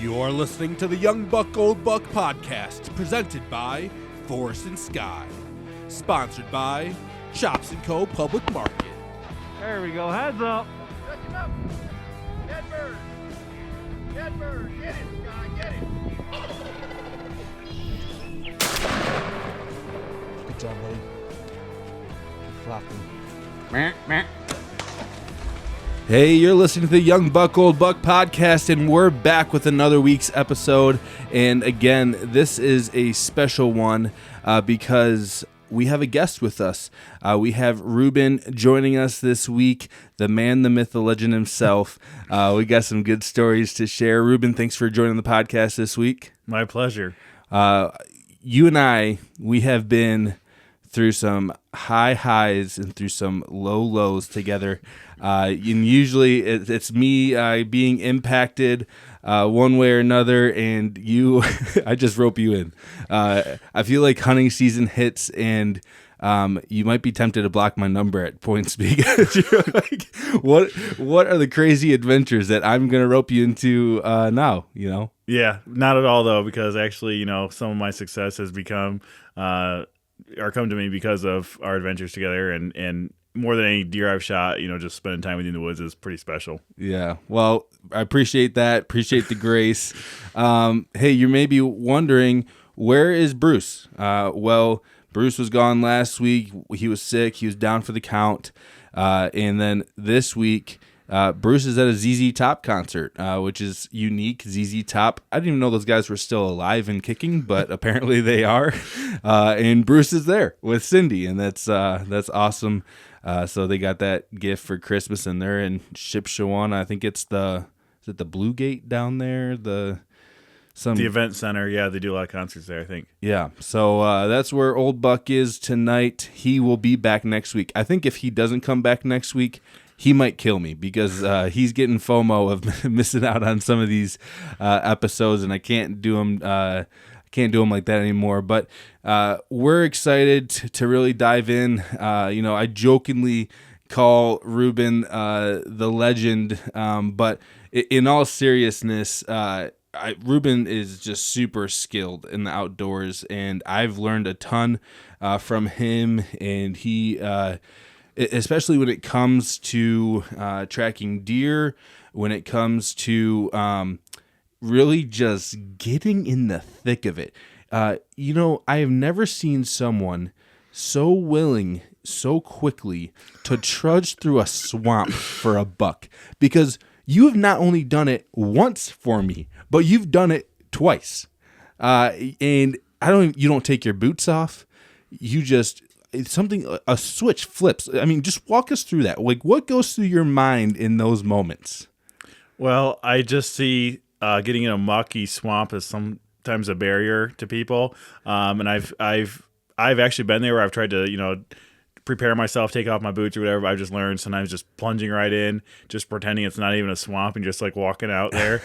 You are listening to the Young Buck Old Buck podcast, presented by Forest and Sky, sponsored by Chops & Co. Public Market. There we go. Heads up. Stretch him up. Dead bird. Dead bird. Get him, Sky. Get him. Good job, buddy. Flopping. Hey, you're listening to the Young Buck Old Buck podcast, and we're back with another week's episode. And again, this is a special one because we have a guest with us. We have Reuben joining us this week, the man, the myth, the legend himself. We got some good stories to share. Reuben, thanks for joining the podcast this week. My pleasure. You and I, we have been through some high highs and through some low lows together. And usually it's me being impacted one way or another, and you, I just rope you in. I feel like hunting season hits, and you might be tempted to block my number at points because you're like, what are the crazy adventures that I'm going to rope you into now, you know? Yeah, not at all, though, because actually, you know, some of my success has become or come to me because of our adventures together, and more than any deer I've shot, you know, just spending time with you in the woods is pretty special. Yeah, well, I appreciate that. Appreciate the grace. Hey, you may be wondering, where is Bruce? Well, Bruce was gone last week. He was sick. He was down for the count. And then this week, Bruce is at a ZZ Top concert, which is unique. ZZ Top. I didn't even know those guys were still alive and kicking, but apparently they are. And Bruce is there with Cindy, and that's awesome. So they got that gift for Christmas, and they're in Shipshewana. I think it's the Blue Gate down there. The event center. Yeah, they do a lot of concerts there, I think. Yeah. So that's where Old Buck is tonight. He will be back next week. I think if he doesn't come back next week, he might kill me because he's getting FOMO of missing out on some of these episodes, and I can't do them. Can't do them like that anymore. But we're excited to really dive in. You know, I jokingly call Reuben the legend, but in all seriousness, Reuben is just super skilled in the outdoors, and I've learned a ton from him, and he. Especially when it comes to tracking deer, when it comes to really just getting in the thick of it. You know, I have never seen someone so willing, so quickly to trudge through a swamp for a buck, because you have not only done it once for me, but you've done it twice. And you don't take your boots off. You just... a switch flips. I mean, just walk us through that. Like, what goes through your mind in those moments? Well, I just see getting in a mucky swamp as sometimes a barrier to people. And I've actually been there where I've tried to, you know, prepare myself, take off my boots or whatever. But I've just learned sometimes just plunging right in, just pretending it's not even a swamp and just like walking out there.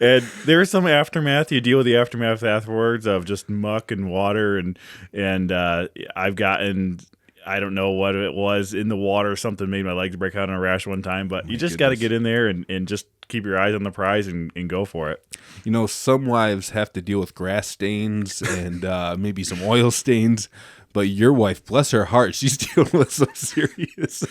And there's some aftermath. You deal with the aftermath afterwards of just muck and water. And I've gotten, I don't know what it was in the water. Something made my legs break out in a rash one time. But you just got to get in there and just keep your eyes on the prize and go for it. You know, some wives have to deal with grass stains and maybe some oil stains. But your wife, bless her heart, she's dealing with some serious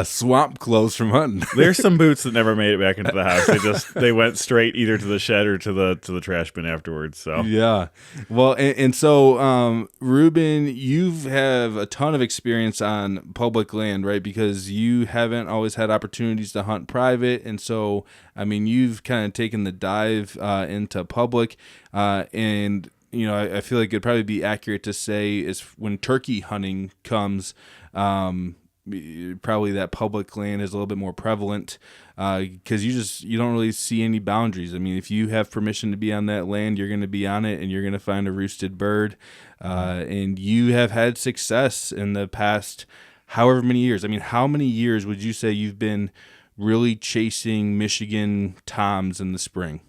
swamp clothes from hunting. There's some boots that never made it back into the house. They went straight either to the shed or to the trash bin afterwards. So yeah, well, and so Reuben, you have a ton of experience on public land, right? Because you haven't always had opportunities to hunt private, and so I mean, you've kind of taken the dive into public, and you know, I feel like it'd probably be accurate to say is when turkey hunting comes, probably that public land is a little bit more prevalent because you don't really see any boundaries. I mean, if you have permission to be on that land, you're going to be on it, and you're going to find a roosted bird. And you have had success in the past however many years. I mean, how many years would you say you've been really chasing Michigan toms in the spring?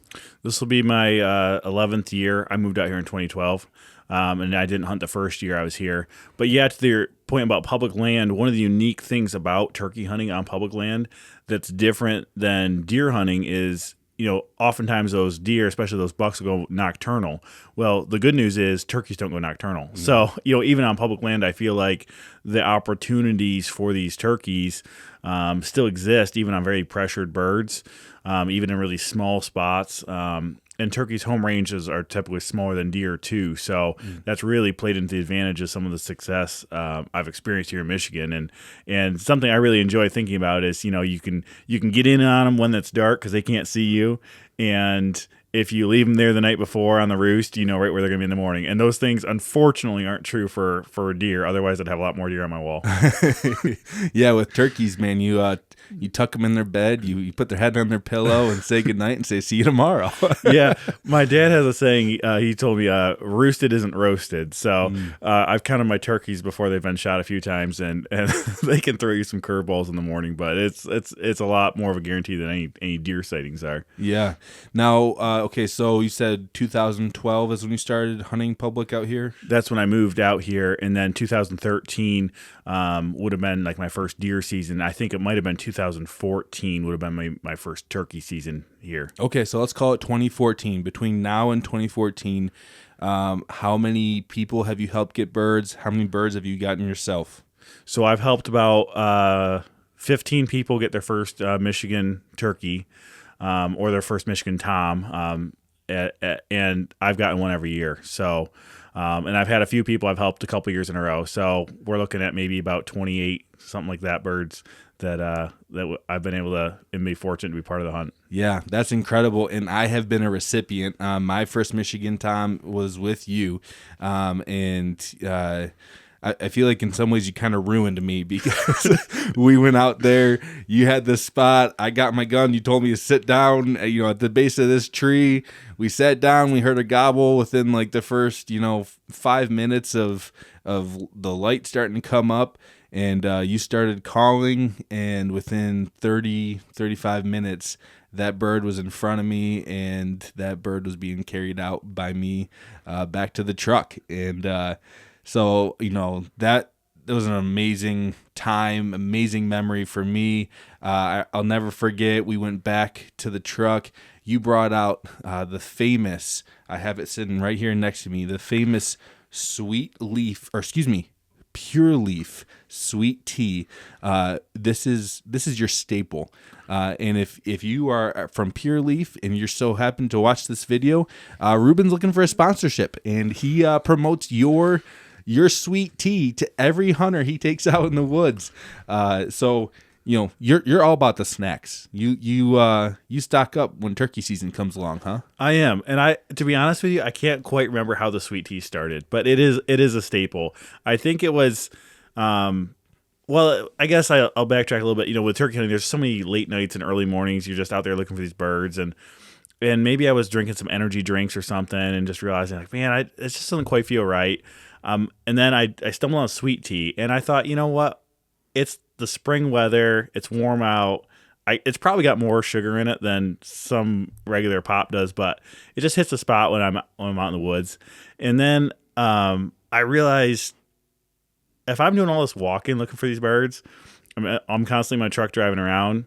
This will be my 11th year. I moved out here in 2012, and I didn't hunt the first year I was here. But yeah, to your point about public land, one of the unique things about turkey hunting on public land that's different than deer hunting is oftentimes those deer, especially those bucks, will go nocturnal. Well, the good news is turkeys don't go nocturnal. So, even on public land, I feel like the opportunities for these turkeys still exist, even on very pressured birds, even in really small spots. And turkeys' home ranges are typically smaller than deer too, so that's really played into the advantage of some of the success I've experienced here in Michigan. And something I really enjoy thinking about is you can get in on them when it's dark because they can't see you, and if you leave them there the night before on the roost, you know right where they're going to be in the morning. And those things, unfortunately, aren't true for deer. Otherwise, I'd have a lot more deer on my wall. Yeah, with turkeys, man, you tuck them in their bed, you put their head on their pillow and say goodnight and say, see you tomorrow. Yeah, my dad has a saying. He told me, roosted isn't roasted. So I've counted my turkeys before they've been shot a few times, and they can throw you some curveballs in the morning, but it's a lot more of a guarantee than any deer sightings are. Yeah. Now, okay, so you said 2012 is when you started hunting public out here? That's when I moved out here, and then 2013 would have been like my first deer season. I think it might have been 2014 would have been my first turkey season here. Okay, so let's call it 2014. Between now and 2014, how many people have you helped get birds? How many birds have you gotten yourself? So I've helped about 15 people get their first Michigan turkey. Or their first Michigan tom, and I've gotten one every year. So, and I've had a few people I've helped a couple years in a row. So we're looking at maybe about 28, something like that, birds that I've been able to and be fortunate to be part of the hunt. Yeah, that's incredible. And I have been a recipient. My first Michigan tom was with you, and I feel like in some ways you kind of ruined me because we went out there, you had this spot, I got my gun, you told me to sit down, at the base of this tree. We sat down, we heard a gobble within like the first, 5 minutes of the light starting to come up, and you started calling, and within 35 minutes, that bird was in front of me, and that bird was being carried out by me back to the truck. And so, that was an amazing time, amazing memory for me. I'll never forget, we went back to the truck. You brought out the famous, I have it sitting right here next to me, the famous Pure Leaf sweet tea. This is your staple. And if you are from Pure Leaf and you're so happen to watch this video, Reuben's looking for a sponsorship, and he promotes your sweet tea to every hunter he takes out in the woods. So you're all about the snacks. You stock up when turkey season comes along, huh? I am, and to be honest with you, I can't quite remember how the sweet tea started, but it is a staple. I think it was. Well, I guess I'll backtrack a little bit. With turkey hunting, there's so many late nights and early mornings. You're just out there looking for these birds, and maybe I was drinking some energy drinks or something, and just realizing like, man, it just doesn't quite feel right. And then I stumbled on sweet tea, and I thought, you know what? It's the spring weather. It's warm out. It's probably got more sugar in it than some regular pop does, but it just hits the spot when I'm out in the woods. And then I realized if I'm doing all this walking looking for these birds, I'm constantly in my truck driving around.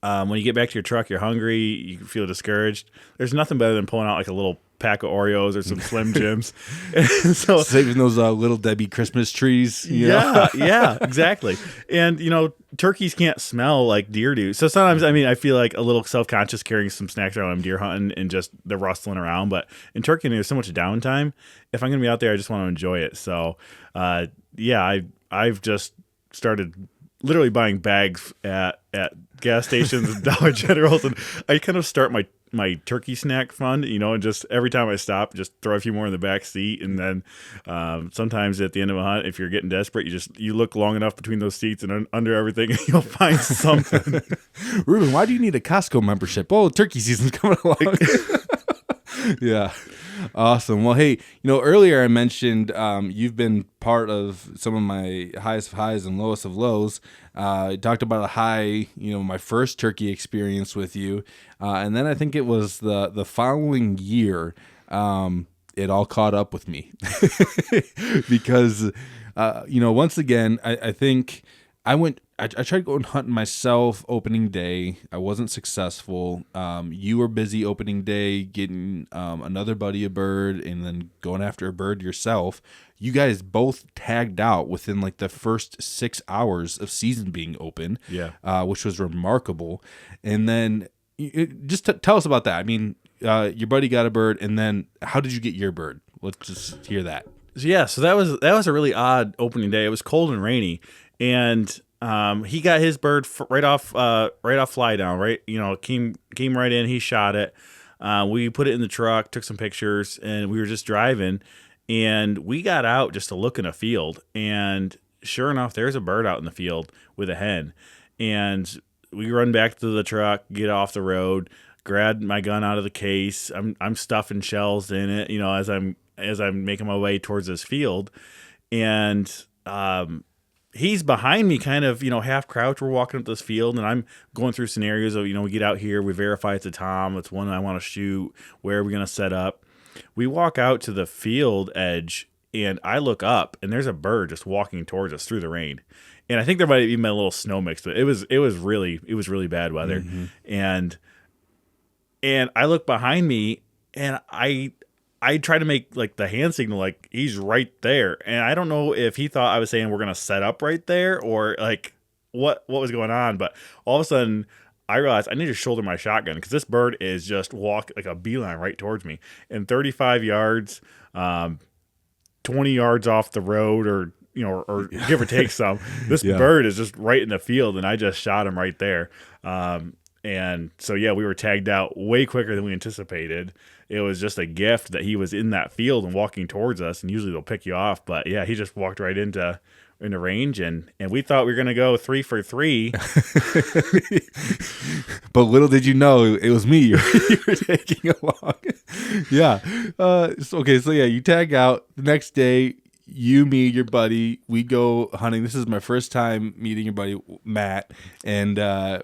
When you get back to your truck, you're hungry, you feel discouraged. There's nothing better than pulling out like a little pack of Oreos or some Slim Jims. So saving those Little Debbie Christmas trees. Yeah, exactly. And turkeys can't smell like deer do. So sometimes, I feel like a little self-conscious carrying some snacks around when I'm deer hunting and just they're rustling around. But in turkey, there's so much downtime. If I'm gonna be out there, I just want to enjoy it. So I've just started literally buying bags at gas stations and Dollar Generals, and I kind of start my turkey snack fund, and just every time I stop, just throw a few more in the back seat, and then sometimes at the end of a hunt, if you're getting desperate, you look long enough between those seats and under everything, and you'll find something. Reuben, why do you need a Costco membership? Oh, turkey season's coming along. Yeah. Awesome. Well, hey, earlier I mentioned you've been part of some of my highest of highs and lowest of lows. I talked about a high, my first turkey experience with you. And then I think it was the following year, it all caught up with me. Because, once again, I think I went I tried going hunting myself opening day. I wasn't successful. You were busy opening day getting another buddy a bird and then going after a bird yourself. You guys both tagged out within like the first 6 hours of season being open, which was remarkable. And then just tell us about that. I mean, your buddy got a bird, and then how did you get your bird? Let's just hear that. So that was a really odd opening day. It was cold and rainy, and he got his bird right off fly down. Right, came right in. He shot it. We put it in the truck, took some pictures, and we were just driving. And we got out just to look in a field, and sure enough, there's a bird out in the field with a hen. And we run back to the truck, get off the road, grab my gun out of the case. I'm stuffing shells in it, as I'm making my way towards this field, and he's behind me, kind of, half crouch. We're walking up this field, and I'm going through scenarios of, we get out here, we verify it's a tom, it's one I want to shoot. Where are we going to set up? We walk out to the field edge, and I look up, and there's a bird just walking towards us through the rain. And I think there might have even been a little snow mix, but it was really bad weather. Mm-hmm. And I look behind me, and I try to make like the hand signal, like he's right there. And I don't know if he thought I was saying we're gonna set up right there or like what was going on. But all of a sudden, I realized I need to shoulder my shotgun because this bird is just walk like a beeline right towards me. And 35 yards, 20 yards off the road, or give or take some, this bird is just right in the field, and I just shot him right there. And so, we were tagged out way quicker than we anticipated. It was just a gift that he was in that field and walking towards us, and usually they'll pick you off. But, he just walked right into range, and we thought we were going to go 3 for 3. But little did you know, it was me you were taking along. You tag out. The next day, you, me, your buddy, we go hunting. This is my first time meeting your buddy, Matt. And, I'll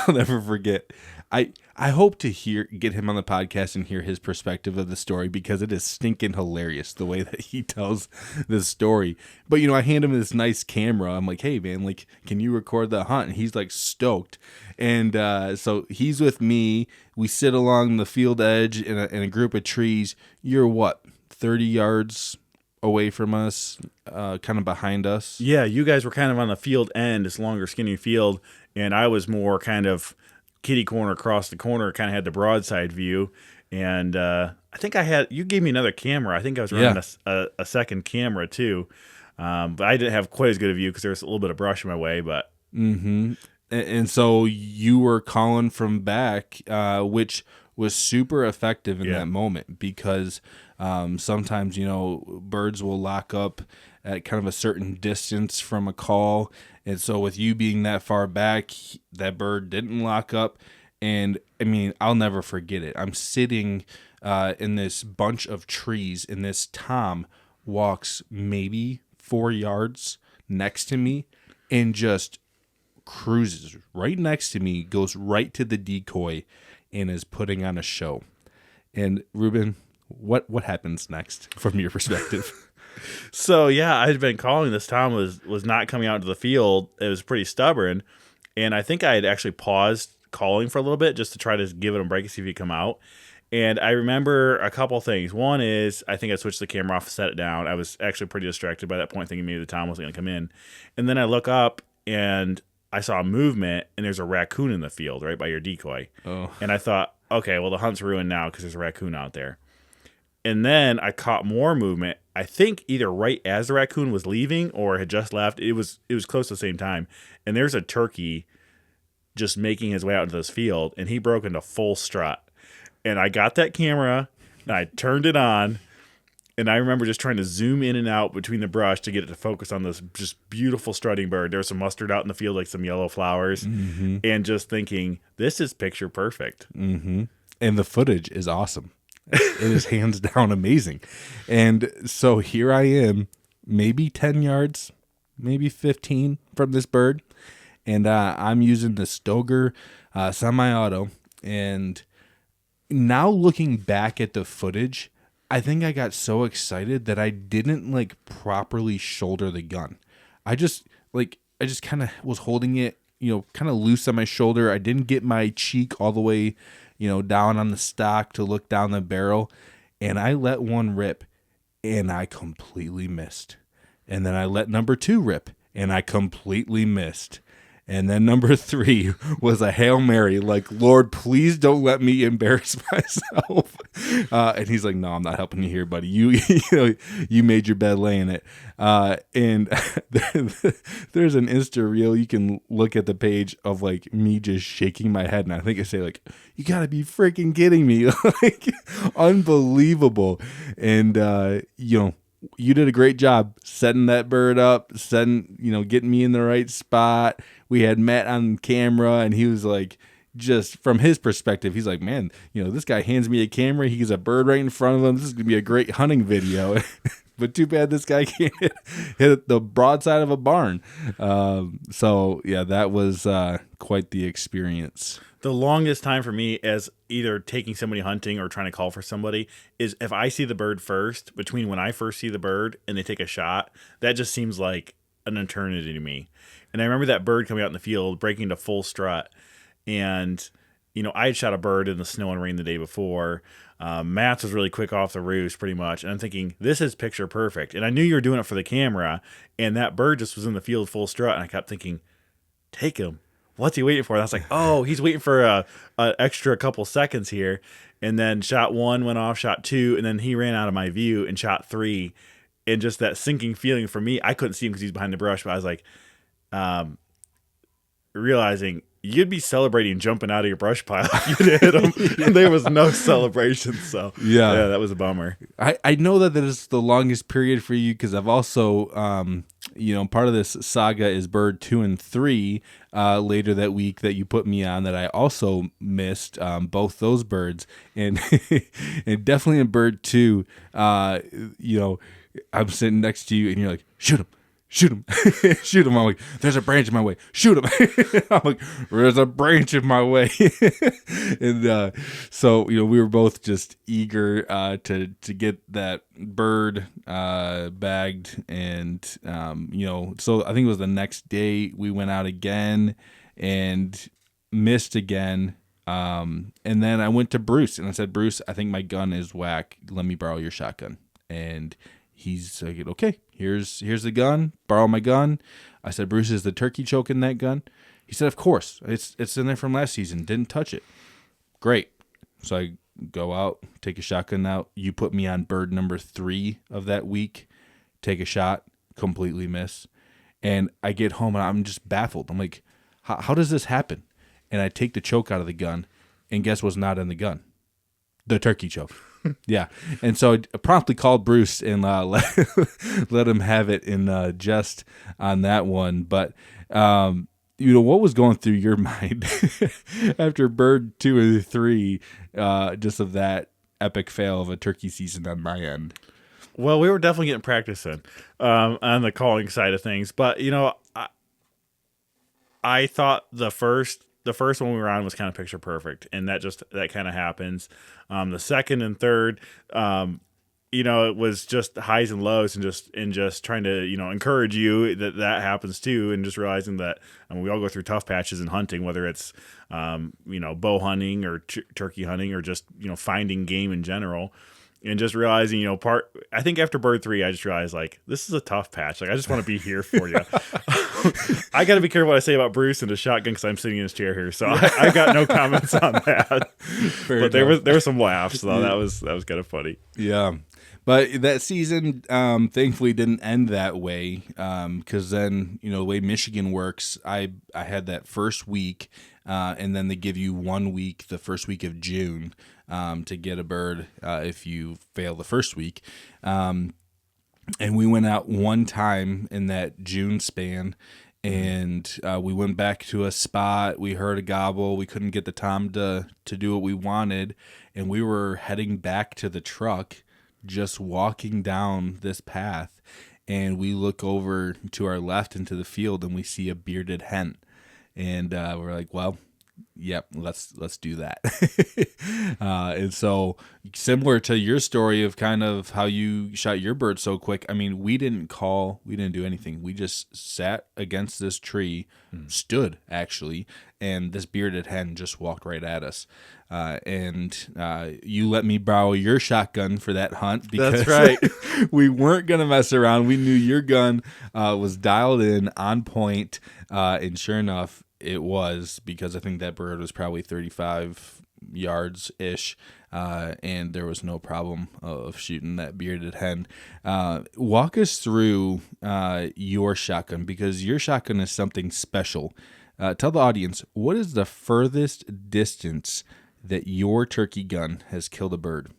never forget. I hope to get him on the podcast and hear his perspective of the story, because it is stinking hilarious the way that he tells this story. But, I hand him this nice camera. I'm like, hey, man, like, can you record the hunt? And he's like stoked. And so he's with me. We sit along the field edge in a group of trees. You're what, 30 yards away from us, kind of behind us? Yeah, you guys were kind of on the field end, this longer, skinny field. And I was more kind of kitty corner across the corner, kind of had the broadside view. And I think you gave me another camera. I think I was running a second camera too. But I didn't have quite as good a view because there was a little bit of brush in my way. But and so you were calling from back, which was super effective in that moment, because sometimes, birds will lock up at kind of a certain distance from a call. And so with you being that far back, that bird didn't lock up. And I mean, I'll never forget it. I'm sitting in this bunch of trees, and this tom walks maybe 4 yards next to me and just cruises right next to me, goes right to the decoy, and is putting on a show. And Reuben, what happens next from your perspective? So I'd been calling. This tom was not coming out to the field. It was pretty stubborn, and I think I had actually paused calling for a little bit just to try to give it a break and see if he'd come out. And I remember a couple things. One is I think I switched the camera off, set it down. I was actually pretty distracted by that point, thinking maybe the tom wasn't going to come in. And then I look up and I saw movement, and there's a raccoon in the field right by your decoy. Oh. And I thought, okay, well, the hunt's ruined now because there's a raccoon out there. And then I caught more movement. I think either right as the raccoon was leaving or had just left. It was close to the same time. And there's a turkey just making his way out into this field, and he broke into full strut. And I got that camera, and I turned it on, and I remember just trying to zoom in and out between the brush to get it to focus on this just beautiful strutting bird. There's some mustard out in the field, like some yellow flowers, and just thinking, this is picture perfect. And the footage is awesome. It is hands down amazing. And so here I am, maybe 10 yards, maybe 15 from this bird. And I'm using the Stoger semi-auto. And now looking back at the footage, I think I got so excited that I didn't properly shoulder the gun. I just like I just kind of was holding it, kind of loose on my shoulder. I didn't get my cheek all the way, down on the stock to look down the barrel, and I let one rip, and I completely missed. And then I let number 2 rip, and I completely missed. And then number 3 was a Hail Mary, like, Lord, please don't let me embarrass myself. And he's like, no, I'm not helping you here, buddy. You made your bed laying it. And there's an Insta reel. You can look at the page of like me just shaking my head. And I think I say like, you gotta be freaking kidding me. Like, unbelievable. And, you did a great job setting that bird up, getting me in the right spot. We had Matt on camera, and he was like, just from his perspective, he's like, man, this guy hands me a camera. He gets a bird right in front of him. This is going to be a great hunting video. But too bad this guy can't hit the broadside of a barn. So, yeah, that was quite the experience. The longest time for me as either taking somebody hunting or trying to call for somebody is if I see the bird first, between when I first see the bird and they take a shot, that just seems like an eternity to me. And I remember that bird coming out in the field, breaking into full strut. And, I had shot a bird in the snow and rain the day before. Matt's was really quick off the roost pretty much. And I'm thinking, this is picture perfect. And I knew you were doing it for the camera. And that bird just was in the field full strut. And I kept thinking, take him. What's he waiting for? And I was like, oh, he's waiting for a extra couple seconds here. And then shot 1 went off, shot 2, and then he ran out of my view and shot 3. And just that sinking feeling for me, I couldn't see him because he's behind the brush, but I was like, realizing you'd be celebrating jumping out of your brush pile if you'd hit him. And there was no celebration. So yeah, that was a bummer. I know that is the longest period for you because I've also, part of this saga is bird 2 and 3 later that week that you put me on that I also missed both those birds. And and definitely in bird 2, I'm sitting next to you and you're like, shoot him. Shoot him. Shoot him. I'm like, there's a branch in my way. Shoot him. I'm like, there's a branch in my way. And so, we were both just eager to get that bird bagged. And, so I think it was the next day we went out again and missed again. And then I went to Bruce and I said, Bruce, I think my gun is whack. Let me borrow your shotgun. And he's like, okay, here's the gun. Borrow my gun. I said, Bruce, is the turkey choke in that gun? He said, of course. It's in there from last season. Didn't touch it. Great. So I go out, take a shotgun out. You put me on bird number 3 of that week. Take a shot, completely miss. And I get home and I'm just baffled. I'm like, how does this happen? And I take the choke out of the gun, and guess what's not in the gun? The turkey choke. Yeah. And so I promptly called Bruce and let him have it in jest on that one. But, what was going through your mind after bird 2 and 3, just of that epic fail of a turkey season on my end? Well, we were definitely getting practice in on the calling side of things. But, I thought the first one we were on was kind of picture perfect, and that kind of happens. The second and third, it was just highs and lows, and just trying to encourage you that happens too, and just realizing that we all go through tough patches in hunting, whether it's bow hunting or turkey hunting or just finding game in general. And just realizing, I think after bird 3, I just realized, like, this is a tough patch. Like, I just want to be here for you. I got to be careful what I say about Bruce and the shotgun because I'm sitting in his chair here. So I got no comments on that. But there were some laughs, though. That was kind of funny. Yeah. But that season, thankfully, didn't end that way because then, the way Michigan works, I had that first week, and then they give you 1 week, the first week of June, to get a bird if you fail the first week. And we went out one time in that June span, and we went back to a spot. We heard a gobble. We couldn't get the tom to do what we wanted, and we were heading back to the truck, just walking down this path, and we look over to our left into the field, and we see a bearded hen. And we're like, well, yep, let's do that. And so similar to your story of kind of how you shot your bird so quick, I mean, we didn't do anything. We just sat against this tree, stood actually, and this bearded hen just walked right at us. And you let me borrow your shotgun for that hunt because That's right. we weren't going to mess around. We knew your gun was dialed in, on point, and sure enough, it was, because I think that bird was probably 35 yards-ish, and there was no problem of shooting that bearded hen. Walk us through your shotgun, because your shotgun is something special. Tell the audience, what is the furthest distance that your turkey gun has killed a bird?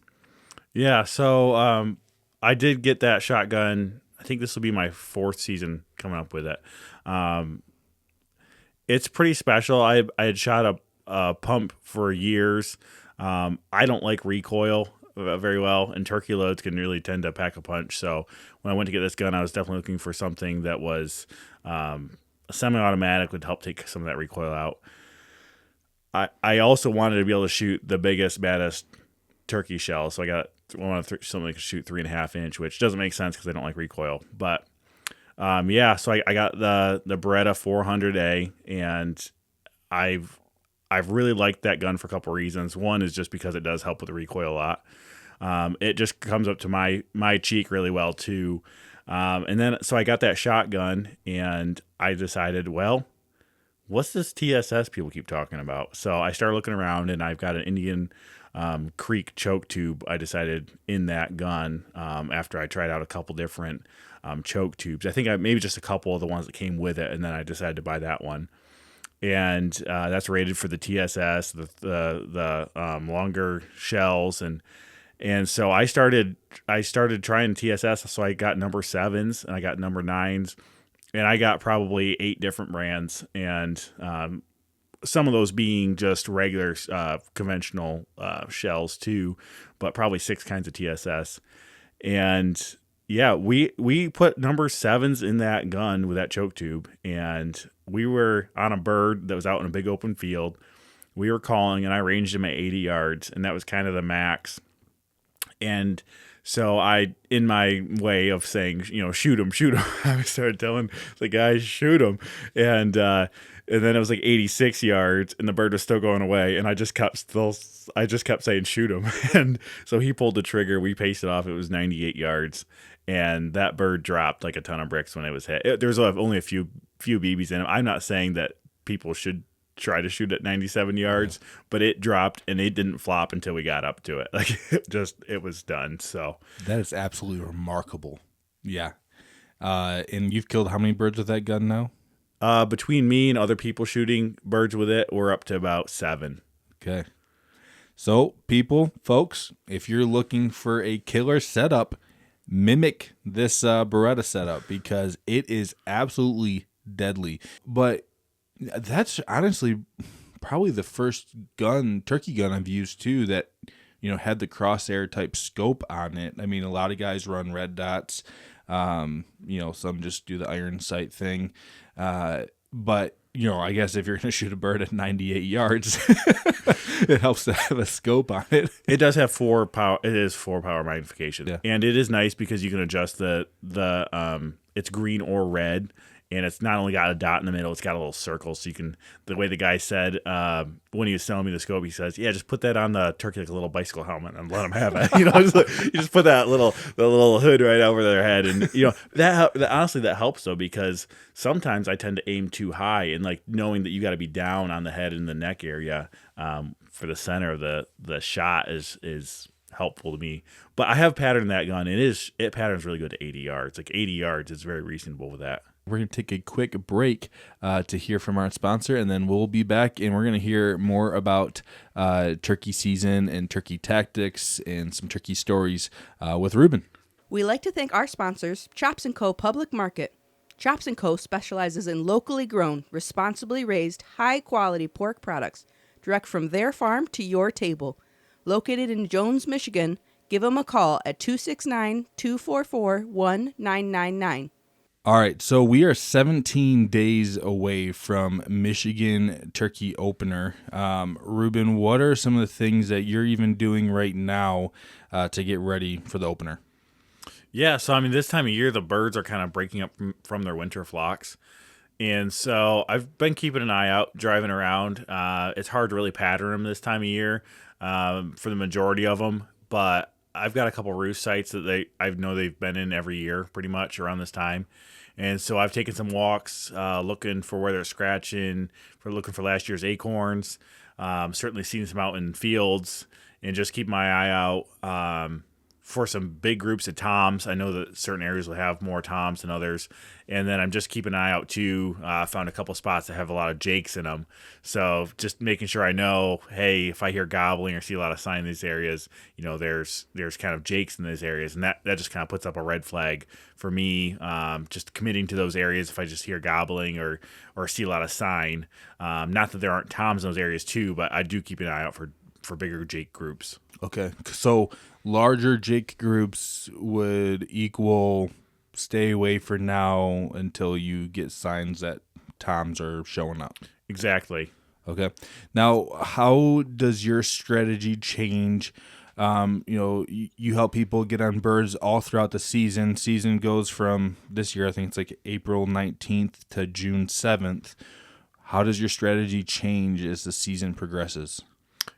Yeah, so I did get that shotgun. I think this will be my 4th season coming up with it. It's pretty special. I had shot a pump for years. I don't like recoil very well, and turkey loads can really tend to pack a punch. So when I went to get this gun, I was definitely looking for something that was a semi-automatic, would help take some of that recoil out. I also wanted to be able to shoot the biggest, baddest turkey shell, so I wanted something that could shoot 3.5 inch, which doesn't make sense because I don't like recoil. But so I got the Beretta 400A, and I've really liked that gun for a couple reasons. One is just because it does help with the recoil a lot. It just comes up to my cheek really well too. And then so I got that shotgun, and I decided, well, what's this TSS people keep talking about? So I started looking around, and I've got an Indian Creek choke tube I decided in that gun after I tried out a couple different choke tubes. I think maybe just a couple of the ones that came with it, and then I decided to buy that one. And that's rated for the TSS, the longer shells, and so I started trying TSS. So I got number 7s and I got number 9s, and I got probably 8 different brands, and some of those being just regular conventional shells too, but probably 6 kinds of TSS. And yeah, we put number 7s in that gun with that choke tube, and we were on a bird that was out in a big open field. We were calling, and I ranged him at 80 yards, and that was kind of the max. And so I, in my way of saying, shoot him, I started telling the guys, shoot him. And then it was like 86 yards, and the bird was still going away. And I just kept saying, shoot him. And so he pulled the trigger. We paced it off. It was 98 yards. And that bird dropped like a ton of bricks when it was hit. There's only a few BBs in him. I'm not saying that people should try to shoot at 97 yards, but it dropped, and it didn't flop until we got up to it. Like it was done. So that is absolutely remarkable. Yeah. And you've killed how many birds with that gun now? Between me and other people shooting birds with it, we're up to about 7. Okay. So folks, if you're looking for a killer setup, mimic this Beretta setup, because it is absolutely deadly. But that's honestly probably the first turkey gun I've used too that, had the crosshair type scope on it. I mean, a lot of guys run red dots. Some just do the iron sight thing. But I guess if you're going to shoot a bird at 98 yards, it helps to have a scope on it. It does have 4 power. It is 4 power magnification, yeah. And it is nice because you can adjust the it's green or red. And it's not only got a dot in the middle, it's got a little circle. So you can, the way the guy said when he was selling me the scope, he says, "Yeah, just put that on the turkey like a little bicycle helmet and let them have it." You just put the little hood right over their head, and that honestly that helps though, because sometimes I tend to aim too high, and like knowing that you got to be down on the head and the neck area for the center of the shot is helpful to me. But I have patterned that gun. It patterns really good to 80 yards. Like 80 yards is very reasonable with that. We're going to take a quick break to hear from our sponsor, and then we'll be back, and we're going to hear more about turkey season and turkey tactics and some turkey stories with Reuben. We like to thank our sponsors, Chops & Co. Public Market. Chops & Co. specializes in locally grown, responsibly raised, high-quality pork products, direct from their farm to your table. Located in Jones, Michigan, give them a call at 269-244-1999. All right, so we are 17 days away from Michigan Turkey Opener. Reuben, what are some of the things that you're even doing right now to get ready for the opener? Yeah, so I mean, this time of year, the birds are kind of breaking up from their winter flocks. And so I've been keeping an eye out, driving around. It's hard to really pattern them this time of year for the majority of them, but I've got a couple roost sites that I know they've been in every year pretty much around this time. And so I've taken some walks looking for where they're scratching, looking for last year's acorns, certainly seen some out in fields, and just keep my eye out for some big groups of toms. I know that certain areas will have more toms than others. And then I'm just keeping an eye out too. I found a couple spots that have a lot of jakes in them. So just making sure I know, hey, if I hear gobbling or see a lot of sign in these areas, there's kind of jakes in those areas. And that just kind of puts up a red flag for me, just committing to those areas if I just hear gobbling or see a lot of sign. Not that there aren't toms in those areas too, but I do keep an eye out for bigger jake groups. Okay, so larger jake groups would equal stay away for now until you get signs that toms are showing up. Exactly. Okay. Now, how does your strategy change? You help people get on birds all throughout the season. Season goes from this year, I think it's like April 19th to June 7th. How does your strategy change as the season progresses?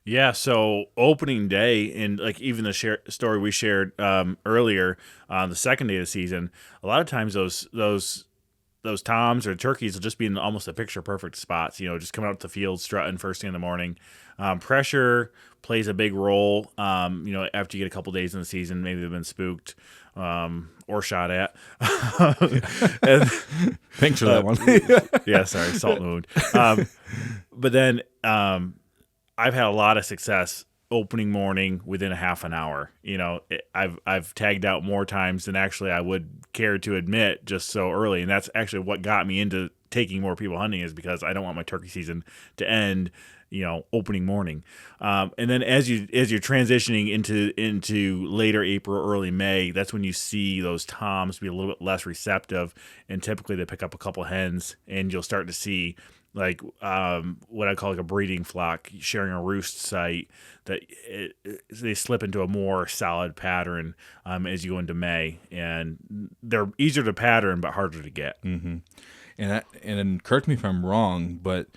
Yeah, so opening day and like even the story we shared earlier on the second day of the season, a lot of times those toms or turkeys will just be in almost a picture perfect spots. Just coming out to the field, strutting first thing in the morning. Pressure plays a big role. After you get a couple days in the season, maybe they've been spooked or shot at. And, Thanks for that one. Yeah, sorry, salt in the wound. But then. I've had a lot of success opening morning within a half an hour. I've tagged out more times than actually I would care to admit just so early. And that's actually what got me into taking more people hunting, is because I don't want my turkey season to end, opening morning. And then as you're transitioning into later April, early May, that's when you see those toms be a little bit less receptive. And typically they pick up a couple hens, and you'll start to see like what I call like a breeding flock sharing a roost site, that they slip into a more solid pattern as you go into May, and they're easier to pattern but harder to get. Mm-hmm. And correct me if I'm wrong, but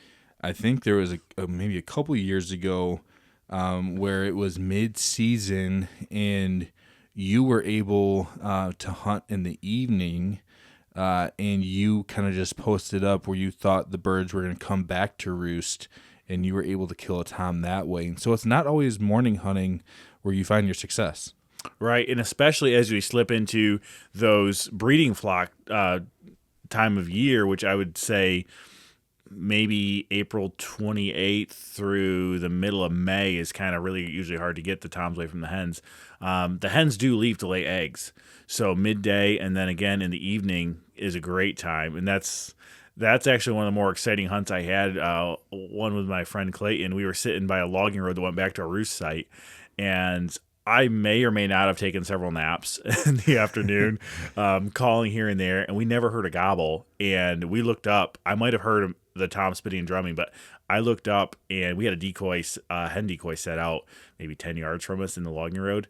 I think there was maybe a couple of years ago where it was mid-season and you were able to hunt in the evening. And you kind of just posted up where you thought the birds were going to come back to roost, and you were able to kill a tom that way. And so it's not always morning hunting where you find your success. Right, and especially as we slip into those breeding flock time of year, which I would say maybe April 28th through the middle of May is kind of really usually hard to get the toms away from the hens. The hens do leave to lay eggs. So midday and then again in the evening is a great time. And that's actually one of the more exciting hunts I had. One with my friend Clayton. We were sitting by a logging road that went back to a roost site. And I may or may not have taken several naps in the afternoon, calling here and there. And we never heard a gobble. And we looked up. I might have heard the tom spitting and drumming, but I looked up and we had a hen decoy set out maybe 10 yards from us in the logging road.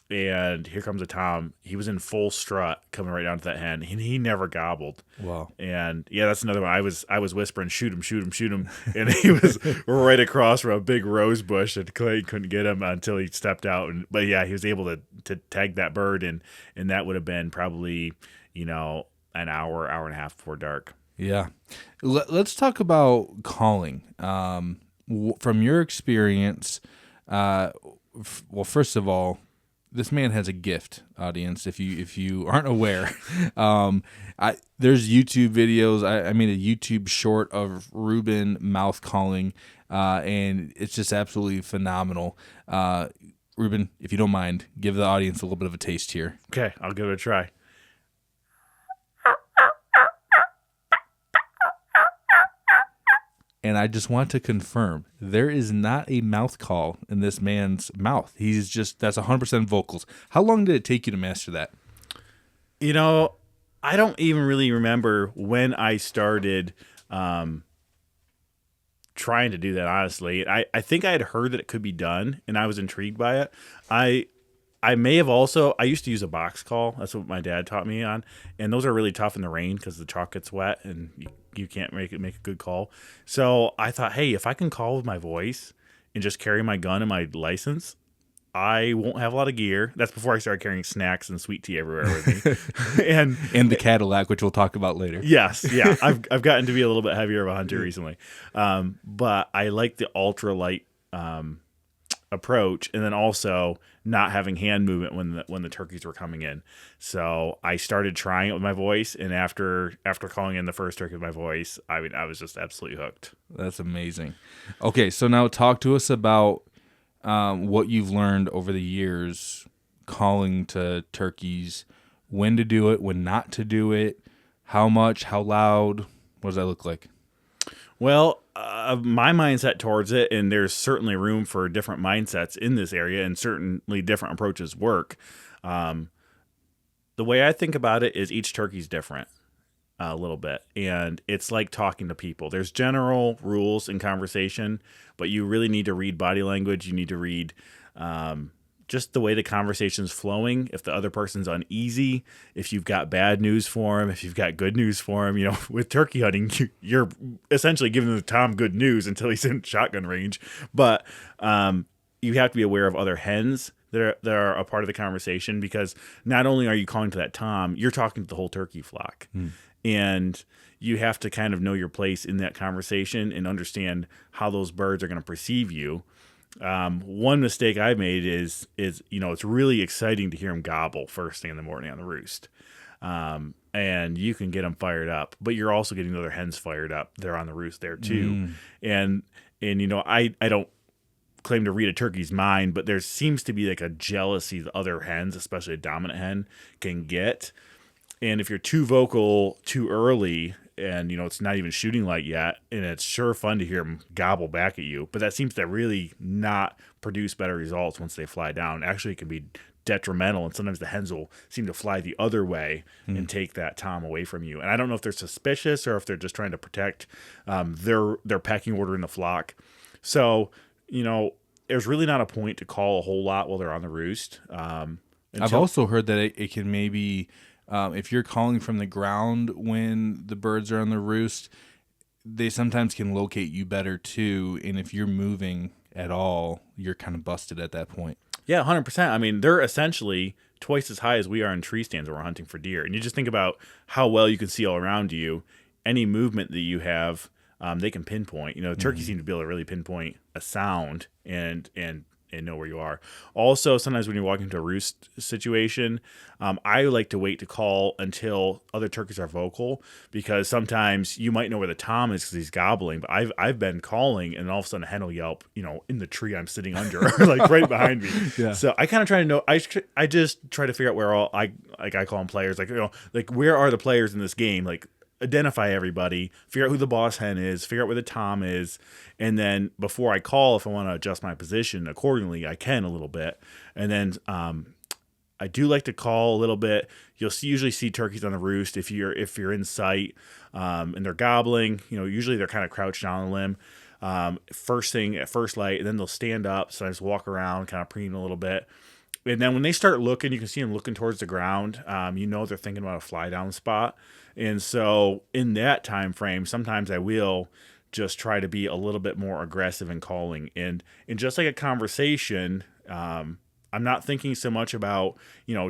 And here comes a tom. He was in full strut coming right down to that hen, and he never gobbled. Wow. And yeah, that's another one. I was whispering, shoot him, shoot him, shoot him. And he was right across from a big rose bush, and Clay couldn't get him until he stepped out. But yeah, he was able to tag that bird, and that would have been probably, an hour and a half before dark. Yeah. Let's talk about calling. From your experience, well, first of all, this man has a gift, audience. If you aren't aware, there's YouTube videos. I made a YouTube short of Reuben mouth calling, and it's just absolutely phenomenal. Reuben, if you don't mind, give the audience a little bit of a taste here. Okay, I'll give it a try. And I just want to confirm, there is not a mouth call in this man's mouth. That's 100% vocals. How long did it take you to master that? I don't even really remember when I started trying to do that, honestly. I think I had heard that it could be done, and I was intrigued by it. I may have also, I used to use a box call. That's what my dad taught me on. And those are really tough in the rain because the chalk gets wet and you can't make a good call. So I thought, hey, if I can call with my voice and just carry my gun and my license, I won't have a lot of gear. That's before I started carrying snacks and sweet tea everywhere with me. and the Cadillac, which we'll talk about later. Yes, yeah. I've gotten to be a little bit heavier of a hunter recently. But I like the ultralight approach, and then also not having hand movement when the turkeys were coming in. So I started trying it with my voice, and after calling in the first turkey with my voice, I was just absolutely hooked. That's amazing. Okay, so now talk to us about what you've learned over the years calling to turkeys, when to do it, when not to do it, how much, how loud, what does that look like? Well, my mindset towards it, and there's certainly room for different mindsets in this area, and certainly different approaches work. The way I think about it is each turkey's different a little bit, and it's like talking to people. There's general rules in conversation, but you really need to read body language. You need to read just the way the conversation's flowing. If the other person's uneasy, if you've got bad news for him, if you've got good news for him, with turkey hunting, you're essentially giving the Tom good news until he's in shotgun range. But you have to be aware of other hens that are a part of the conversation, because not only are you calling to that Tom, you're talking to the whole turkey flock. And you have to kind of know your place in that conversation and understand how those birds are going to perceive you. One mistake I made is it's really exciting to hear them gobble first thing in the morning on the roost. And you can get them fired up, but you're also getting the other hens fired up. They're on the roost there too. And I don't claim to read a turkey's mind, but there seems to be like a jealousy the other hens, especially a dominant hen, can get. And if you're too vocal too early, and it's not even shooting light yet, and it's sure fun to hear them gobble back at you, but that seems to really not produce better results once they fly down. Actually, it can be detrimental, and sometimes the hens will seem to fly the other way and take that Tom away from you. And I don't know if they're suspicious or if they're just trying to protect their pecking order in the flock. So there's really not a point to call a whole lot while they're on the roost. I've also heard that it can maybe, if you're calling from the ground when the birds are on the roost, they sometimes can locate you better too. And if you're moving at all, you're kind of busted at that point. Yeah, 100%. I mean, they're essentially twice as high as we are in tree stands when we're hunting for deer. And you just think about how well you can see all around you. Any movement that you have, they can pinpoint. Turkeys seem to be able to really pinpoint a sound and know where you are. Also, sometimes when you're walking into a roost situation, I like to wait to call until other turkeys are vocal, because sometimes you might know where the Tom is because he's gobbling, but I've been calling and all of a sudden a hen will yelp, in the tree I'm sitting under, like right behind me. Yeah. So I kind of try to know. I just try to figure out where I call them players, like where are the players in this game, like identify everybody, figure out who the boss hen is, figure out where the Tom is, and then before I call, if I want to adjust my position accordingly, I can a little bit. And then I do like to call a little bit. You'll usually see turkeys on the roost if you're in sight, and they're gobbling. Usually they're kind of crouched down on the limb. First thing at first light, and then they'll stand up, sometimes walk around, kind of preening a little bit. And then when they start looking, you can see them looking towards the ground. They're thinking about a fly down spot. And so in that time frame, sometimes I will just try to be a little bit more aggressive in calling. And just like a conversation, I'm not thinking so much about,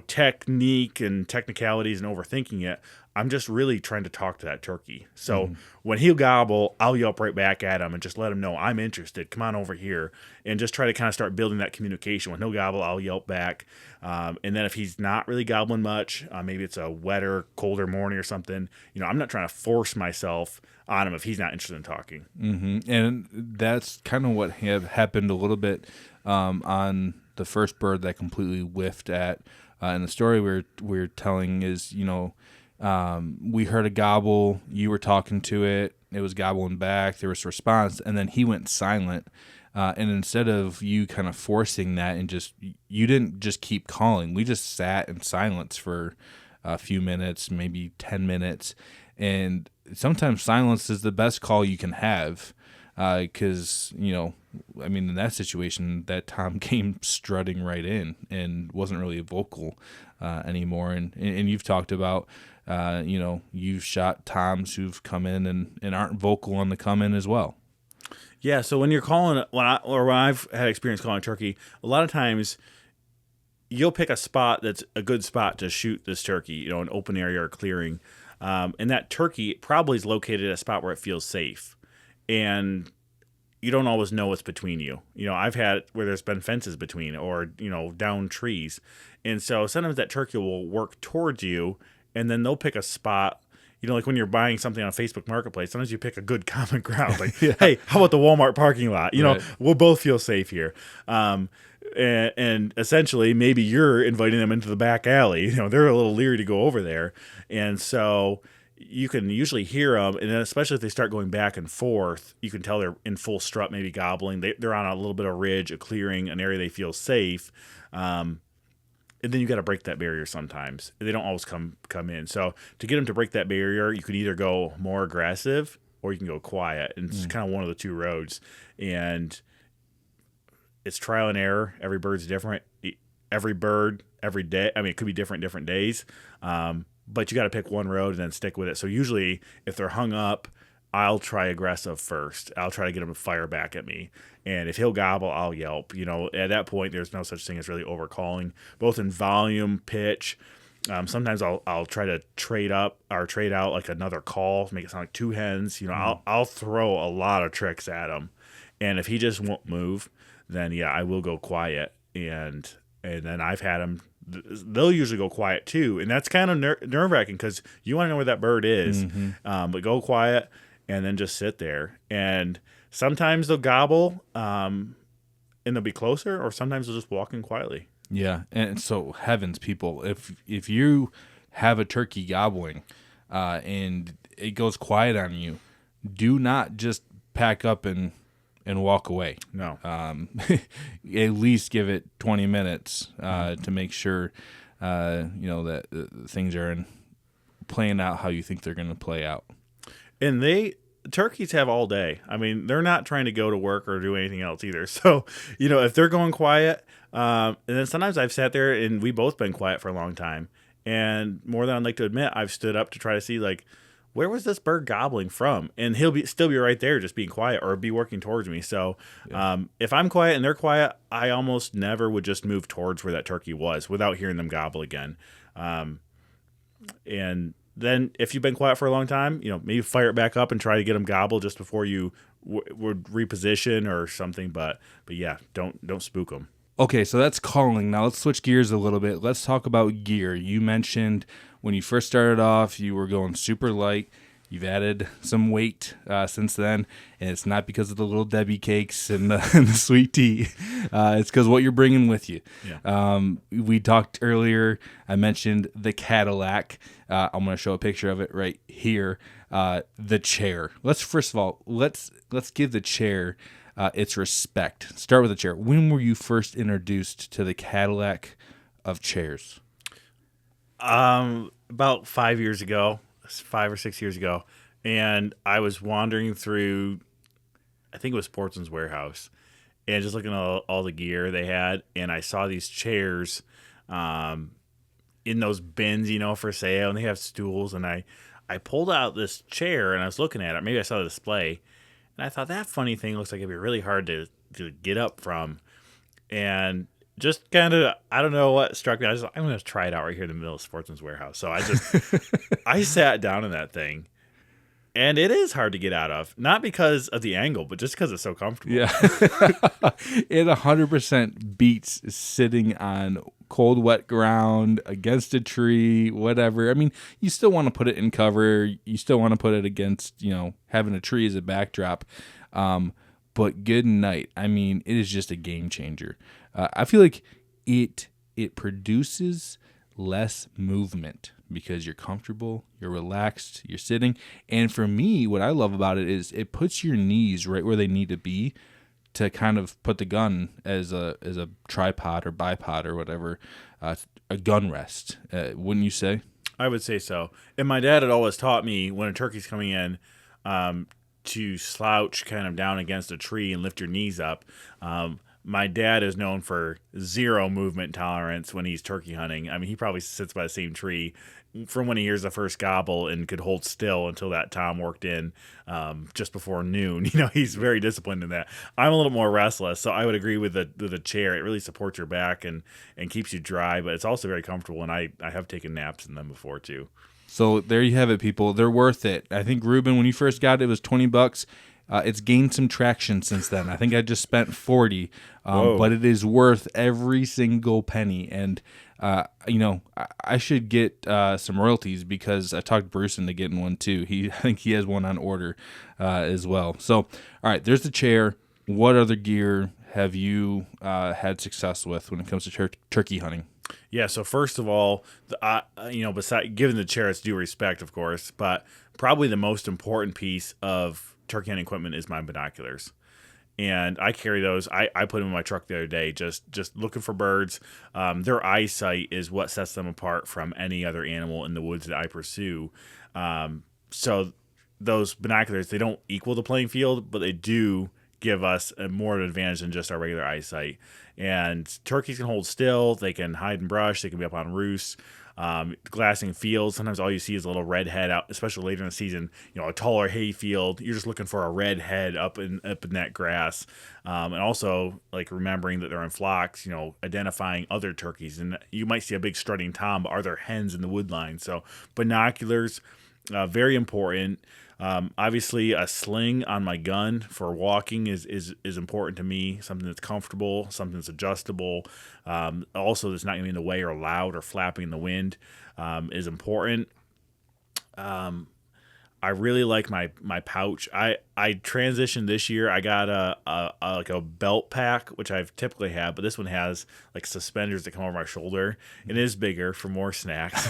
technique and technicalities and overthinking it. I'm just really trying to talk to that turkey. So when he'll gobble, I'll yelp right back at him and just let him know I'm interested. Come on over here, and just try to kind of start building that communication. When he'll gobble, I'll yelp back. And then if he's not really gobbling much, maybe it's a wetter, colder morning or something, I'm not trying to force myself on him if he's not interested in talking. And that's kind of what happened a little bit on the first bird that completely whiffed at. And the story we're telling is, we heard a gobble, you were talking to it, it was gobbling back, there was a response, and then he went silent. And instead of you kind of forcing that and you didn't just keep calling, we just sat in silence for a few minutes, maybe 10 minutes. And sometimes silence is the best call you can have. Because, I mean, in that situation, that Tom came strutting right in and wasn't really vocal anymore. And you've talked about, you've shot Toms who've come in and aren't vocal on the come in as well. Yeah, so when you're calling, when I've had experience calling turkey, a lot of times you'll pick a spot that's a good spot to shoot this turkey, an open area or clearing. And that turkey probably is located at a spot where it feels safe. And you don't always know what's between you. I've had where there's been fences between or, down trees. And so sometimes that turkey will work towards you and then they'll pick a spot, like when you're buying something on Facebook Marketplace, sometimes you pick a good common ground. Like, hey, how about the Walmart parking lot? Right. We'll both feel safe here. And essentially maybe you're inviting them into the back alley. They're a little leery to go over there. And so you can usually hear them, and then especially if they start going back and forth, you can tell they're in full strut, maybe gobbling. They're on a little bit of ridge, a clearing, an area they feel safe. And then you got to break that barrier sometimes. They don't always come in. So to get them to break that barrier, you could either go more aggressive or you can go quiet. And it's kind of one of the two roads. And it's trial and error. Every bird's different. Every bird, every day. I mean, it could be different days. But you got to pick one road and then stick with it. So usually if they're hung up, I'll try aggressive first. I'll try to get him to fire back at me. And if he'll gobble, I'll yelp. At that point, there's no such thing as really overcalling, both in volume, pitch. Sometimes I'll try to trade up or trade out like another call, make it sound like two hens. I'll throw a lot of tricks at him. And if he just won't move, then yeah, I will go quiet. And then I've had him. They'll usually go quiet too, and that's kind of nerve-wracking because you want to know where that bird is. But go quiet and then just sit there. And sometimes they'll gobble, and they'll be closer, or sometimes they'll just walk in quietly. Yeah, and so heavens, people, if you have a turkey gobbling, and it goes quiet on you, do not just pack up and walk away. No. At least give it 20 minutes to make sure, that things are playing out how you think they're going to play out. And turkeys have all day. I mean, they're not trying to go to work or do anything else either. So, if they're going quiet, and then sometimes I've sat there and we both been quiet for a long time. And more than I'd like to admit, I've stood up to try to see, like, where was this bird gobbling from? And he'll still be right there just being quiet or be working towards me. So if I'm quiet and they're quiet, I almost never would just move towards where that turkey was without hearing them gobble again. And then if you've been quiet for a long time, maybe fire it back up and try to get them gobble just before you would reposition or something. But yeah, don't spook them. Okay, so that's calling. Now let's switch gears a little bit. Let's talk about gear. You mentioned when you first started off, you were going super light. You've added some weight since then, and it's not because of the little Debbie cakes and the sweet tea. It's because what you're bringing with you. Yeah. We talked earlier. I mentioned the Cadillac. I'm going to show a picture of it right here. The chair. First of all, let's give the chair its respect. Start with the chair. When were you first introduced to the Cadillac of chairs? About 5 years ago, 5 or 6 years ago, and I was wandering through, I think it was Sportsman's Warehouse, and just looking at all the gear they had, and I saw these chairs in those bins, for sale, and they have stools, and I pulled out this chair, and I was looking at it. Maybe I saw the display, and I thought, that funny thing looks like it'd be really hard to get up from, and just kind of, I don't know what struck me. I'm going to try it out right here in the middle of Sportsman's Warehouse. So I sat down in that thing, and it is hard to get out of. Not because of the angle, but just because it's so comfortable. Yeah. It 100% beats sitting on cold, wet ground, against a tree, whatever. I mean, you still want to put it in cover. You still want to put it against, having a tree as a backdrop. But good night. I mean, it is just a game changer. I feel like it produces less movement because you're comfortable, you're relaxed, you're sitting. And for me, what I love about it is it puts your knees right where they need to be to kind of put the gun as a tripod or bipod or whatever, a gun rest. Wouldn't you say? I would say so. And my dad had always taught me when a turkey's coming in to slouch kind of down against a tree and lift your knees up. My dad is known for zero movement tolerance when he's turkey hunting. I mean, he probably sits by the same tree from when he hears the first gobble and could hold still until that tom worked in just before noon. He's very disciplined in that. I'm a little more restless, so I would agree with the chair. It really supports your back and keeps you dry, but it's also very comfortable, and I have taken naps in them before too. So there you have it, people. They're worth it. I think, Reuben, when you first got it was $20. It's gained some traction since then. I think I just spent $40, but it is worth every single penny. And I should get some royalties because I talked Bruce into getting one too. I think he has one on order as well. So, all right, there's the chair. What other gear have you had success with when it comes to turkey hunting? Yeah, so first of all, besides giving the chair its due respect, of course, but probably the most important piece of turkey hunting equipment is my binoculars. And I carry those. I put them in my truck the other day, just looking for birds. Their eyesight is what sets them apart from any other animal in the woods that I pursue. So those binoculars, they don't equal the playing field, but they do give us more of an advantage than just our regular eyesight. And turkeys can hold still. They can hide in brush. They can be up on roosts. Glassing fields, sometimes all you see is a little red head out, especially later in the season. A taller hay field, you're just looking for a red head up in that grass, and also like remembering that they're in flocks. Identifying other turkeys, and you might see a big strutting tom, but are there hens in the wood line? So binoculars, very important. Obviously, a sling on my gun for walking is important to me. Something that's comfortable, something that's adjustable. Also, that's not going to be in the way or loud or flapping in the wind is important. I really like my pouch. I transitioned this year. I got a belt pack, which I've typically had, but this one has like suspenders that come over my shoulder. It is bigger for more snacks.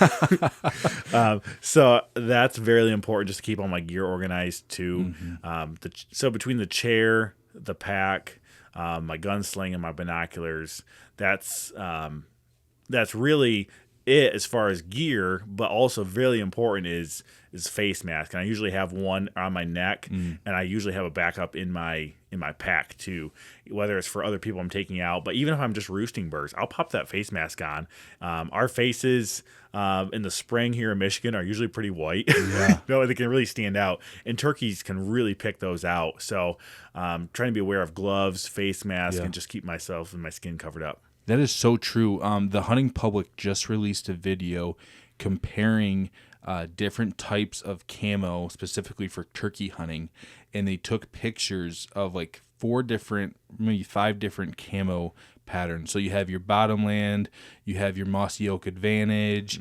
So that's very important just to keep all my gear organized too. Mm-hmm. So between the chair, the pack, my gunsling, and my binoculars, that's really it as far as gear, but also really important is face mask. And I usually have one on my neck, and I usually have a backup in my pack too, whether it's for other people I'm taking out, but even if I'm just roosting birds, I'll pop that face mask on. Our faces in the spring here in Michigan are usually pretty white. Yeah. They can really stand out, and turkeys can really pick those out. So trying to be aware of gloves, face mask, and just keep myself and my skin covered up. That is so true. The hunting public just released a video comparing different types of camo specifically for turkey hunting, and they took pictures of like 5 different camo patterns. So you have your bottomland, you have your mossy oak advantage,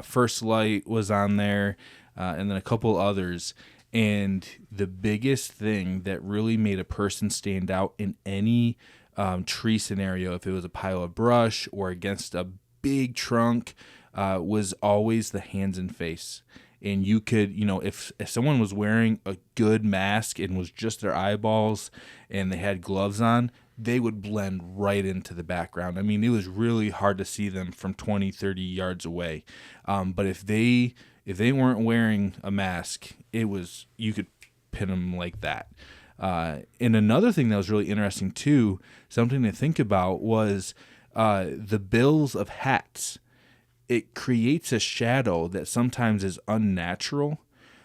First Light was on there, and then a couple others. And the biggest thing that really made a person stand out in any tree scenario, if it was a pile of brush or against a big trunk, was always the hands and face. And you could, if someone was wearing a good mask and was just their eyeballs and they had gloves on, they would blend right into the background. I mean, it was really hard to see them from 20, 30 yards away. But if they weren't wearing a mask, you could pin them like that. And another thing that was really interesting too, something to think about, was the bills of hats. It creates a shadow that sometimes is unnatural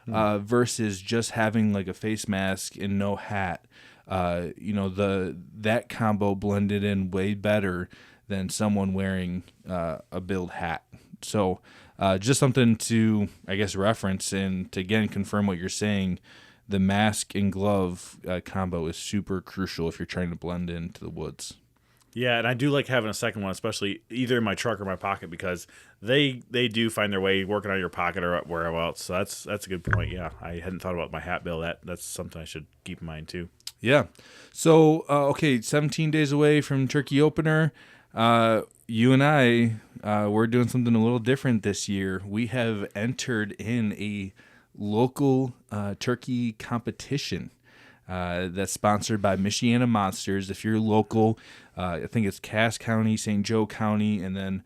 versus just having like a face mask and no hat. That combo blended in way better than someone wearing a billed hat. So just something to, I guess, reference and to again confirm what you're saying. The mask and glove combo is super crucial if you're trying to blend into the woods. Yeah, and I do like having a second one, especially either in my truck or my pocket, because they do find their way working out of your pocket or wherever else. So that's a good point. Yeah, I hadn't thought about my hat bill. That's something I should keep in mind too. Yeah. So 17 days away from turkey opener. You and I, we're doing something a little different this year. We have entered in a local turkey competition that's sponsored by Michiana Monsters. If you're local, I think it's Cass County, St. Joe County, and then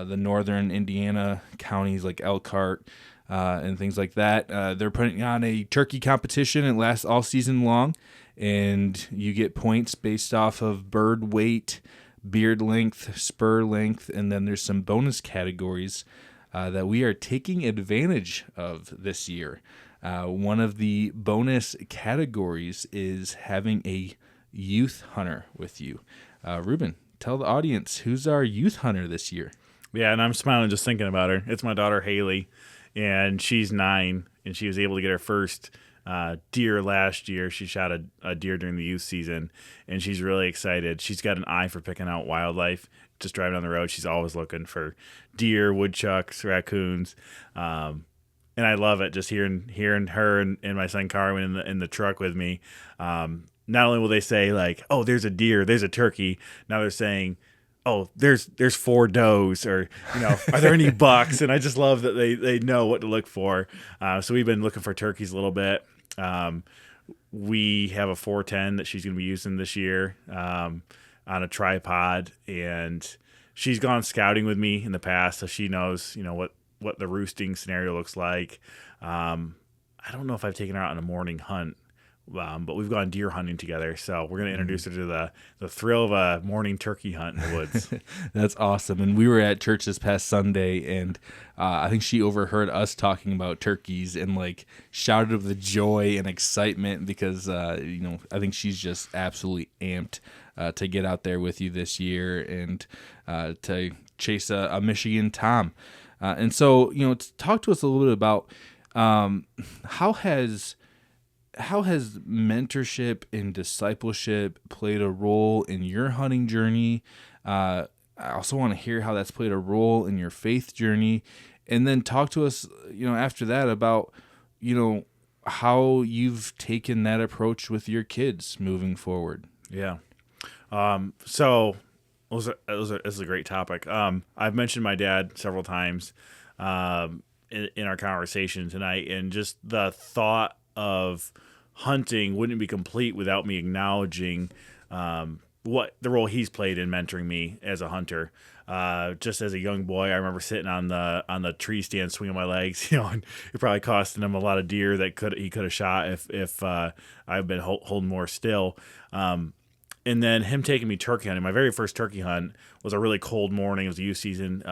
the northern Indiana counties like Elkhart and things like that. They're putting on a turkey competition. It lasts all season long, and you get points based off of bird weight, beard length, spur length, and then there's some bonus categories that we are taking advantage of this year. One of the bonus categories is having a youth hunter with you. Reuben, tell the audience, who's our youth hunter this year? Yeah, and I'm smiling just thinking about her. It's my daughter Haley, and she's 9, and she was able to get her first deer last year. She shot a deer during the youth season, and she's really excited. She's got an eye for picking out wildlife. Just driving down the road, she's always looking for deer, woodchucks, raccoons, and I love it. Just hearing her and my son Carwin in the truck with me. Not only will they say like, "Oh, there's a deer, there's a turkey," now they're saying, "Oh, there's 4 does," or "Are there any bucks?" And I just love that they know what to look for. So we've been looking for turkeys a little bit. We have a 410 that she's going to be using this year on a tripod, and she's gone scouting with me in the past, so she knows what the roosting scenario looks like. I don't know if I've taken her out on a morning hunt. But we've gone deer hunting together, so we're going to introduce her to the thrill of a morning turkey hunt in the woods. That's awesome. And we were at church this past Sunday, and I think she overheard us talking about turkeys and like shouted of the joy and excitement because I think she's just absolutely amped to get out there with you this year and to chase a Michigan tom. And so talk to us a little bit about how has mentorship and discipleship played a role in your hunting journey? I also want to hear how that's played a role in your faith journey. And then talk to us, after that about, how you've taken that approach with your kids moving forward. Yeah. So this is a great topic. I've mentioned my dad several times in our conversation tonight, and just the thought of hunting wouldn't be complete without me acknowledging what the role he's played in mentoring me as a hunter. Just as a young boy, I remember sitting on the tree stand, swinging my legs, and it probably costing him a lot of deer that he could have shot if I've been holding more still. And then him taking me turkey hunting. My very first turkey hunt was a really cold morning. It was a youth season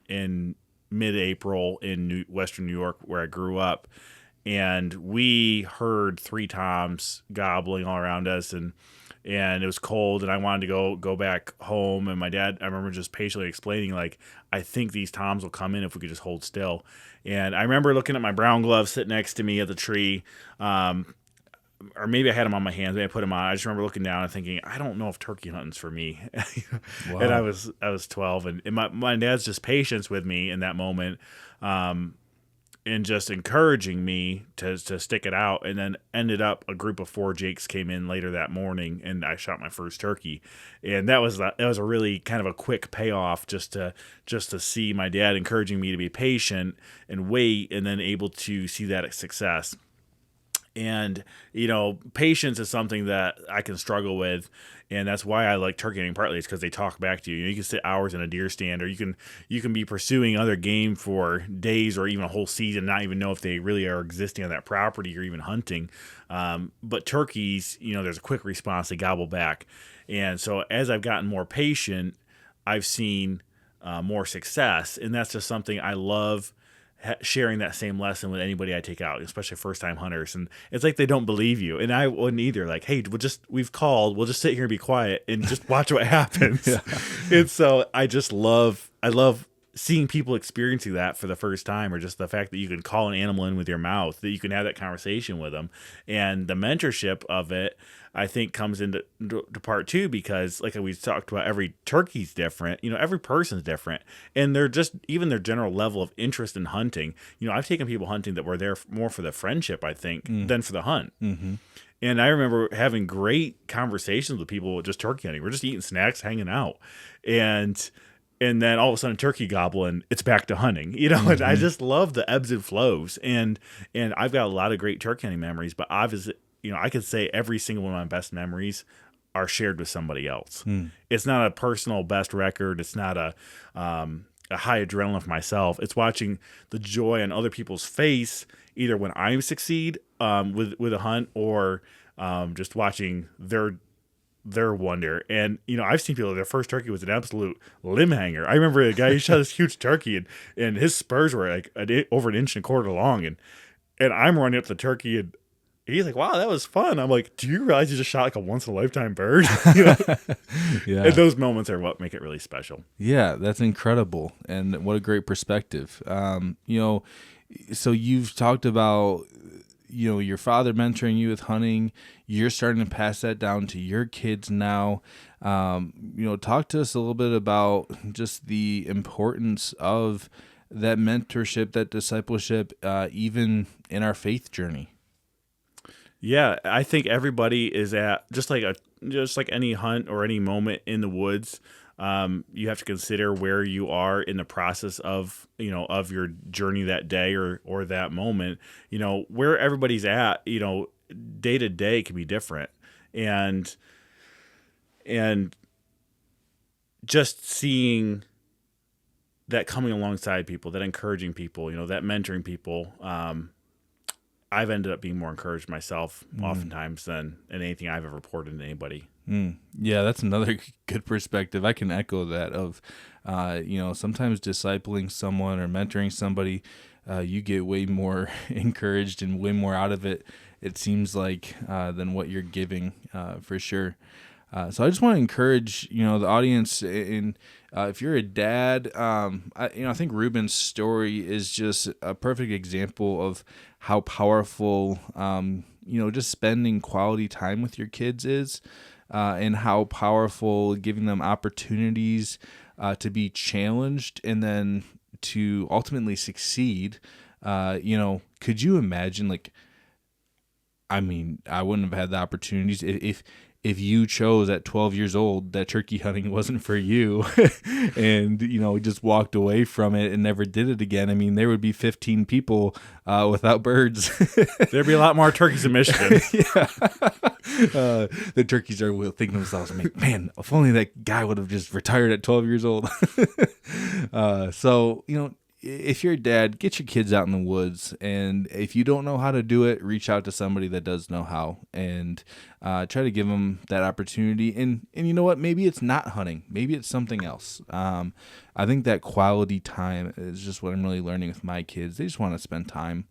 in mid-April in Western New York, where I grew up. And we heard 3 toms gobbling all around us, and it was cold, and I wanted to go back home. And my dad, I remember just patiently explaining, like, I think these toms will come in if we could just hold still. And I remember looking at my brown glove sitting next to me at the tree, or maybe I had them on my hands, maybe I put them on. I just remember looking down and thinking, I don't know if turkey hunting's for me. Wow. And I was 12, and my dad's just patience with me in that moment. And just encouraging me to stick it out, and then ended up a group of 4 jakes came in later that morning, and I shot my first turkey, and that was a really kind of a quick payoff just to see my dad encouraging me to be patient and wait, and then able to see that success. And patience is something that I can struggle with, and that's why I like turkey hunting. Partly it's because they talk back to you. You can sit hours in a deer stand, or you can be pursuing other game for days or even a whole season, not even know if they really are existing on that property or even hunting. But turkeys, there's a quick response; they gobble back. And so as I've gotten more patient, I've seen more success, and that's just something I love. Sharing that same lesson with anybody I take out, especially first-time hunters. And it's like they don't believe you, and I wouldn't either. Like, hey, we've called, we'll just sit here and be quiet and just watch what happens. Yeah. And so I love seeing people experiencing that for the first time, or just the fact that you can call an animal in with your mouth, that you can have that conversation with them. And the mentorship of it, I think, comes into part 2, because like we talked about, every turkey's different, every person's different, and they're just, even their general level of interest in hunting. I've taken people hunting that were there more for the friendship, I think, than for the hunt. Mm-hmm. And I remember having great conversations with people just turkey hunting. We're just eating snacks, hanging out, and then all of a sudden turkey gobbling, it's back to hunting, Mm-hmm. And I just love the ebbs and flows, and I've got a lot of great turkey hunting memories, but obviously, I could say every single one of my best memories are shared with somebody else. It's not a personal best record. It's not a high adrenaline for myself. It's watching the joy on other people's face, either when I succeed with a hunt, or just watching their wonder. And I've seen people, their first turkey was an absolute limb hanger. I remember a guy who shot this huge turkey, and his spurs were like over 1.25 inches long, and I'm running up the turkey, and he's like, "Wow, that was fun." I'm like, "Do you realize you just shot like a once in a lifetime bird?" Yeah. And those moments are what make it really special. Yeah, that's incredible, and what a great perspective. So you've talked about your father mentoring you with hunting. You're starting to pass that down to your kids now. Talk to us a little bit about just the importance of that mentorship, that discipleship, even in our faith journey. Yeah, I think everybody is at just like any hunt or any moment in the woods. You have to consider where you are in the process of of your journey that day or that moment. Where everybody's at. Day to day can be different, and just seeing that coming alongside people, that encouraging people, that mentoring people. I've ended up being more encouraged myself oftentimes than anything I've ever poured into anybody. Yeah, that's another good perspective. I can echo that of, sometimes discipling someone or mentoring somebody, you get way more encouraged and way more out of it, it seems like, than what you're giving, for sure. So I just want to encourage, the audience in, if you're a dad, I think Reuben's story is just a perfect example of how powerful, just spending quality time with your kids is, and how powerful giving them opportunities to be challenged and then to ultimately succeed. Could you imagine, I wouldn't have had the opportunities if you chose at 12 years old that turkey hunting wasn't for you and, just walked away from it and never did it again. There would be 15 people without birds. There'd be a lot more turkeys in Michigan. Yeah. The turkeys are thinking to themselves, man, if only that guy would have just retired at 12 years old. So, if you're a dad, get your kids out in the woods, and if you don't know how to do it, reach out to somebody that does know how, and try to give them that opportunity. And you know what? Maybe it's not hunting. Maybe it's something else. I think that quality time is just what I'm really learning with my kids. They just want to spend time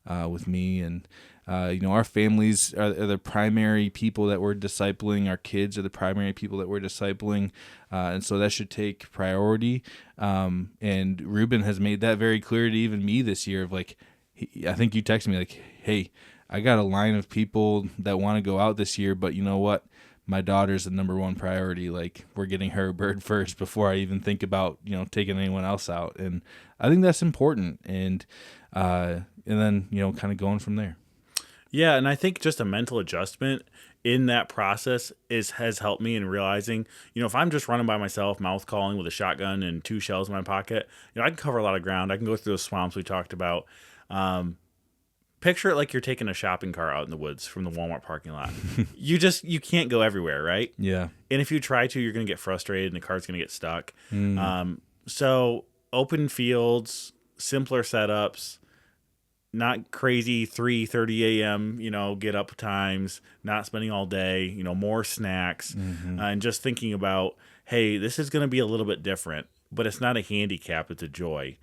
with me, and our families are the primary people that we're discipling. Our kids are the primary people that we're discipling. And so that should take priority. And Reuben has made that very clear to even me this year of I think you texted me hey, I got a line of people that want to go out this year, but you know what? My daughter's the number one priority. We're getting her a bird first before I even think about, taking anyone else out. And I think that's important. And then, kind of going from there. Yeah, and I think just a mental adjustment in that process has helped me in realizing, if I'm just running by myself, mouth calling with a shotgun and 2 shells in my pocket, I can cover a lot of ground. I can go through those swamps we talked about. Picture it like you're taking a shopping cart out in the woods from the Walmart parking lot. You can't go everywhere, right? Yeah. And if you try to, you're going to get frustrated and the cart's going to get stuck. So open fields, simpler setups, not crazy 3:30 a.m., get up times, not spending all day, more snacks, and just thinking about, hey, this is going to be a little bit different, but it's not a handicap, it's a joy.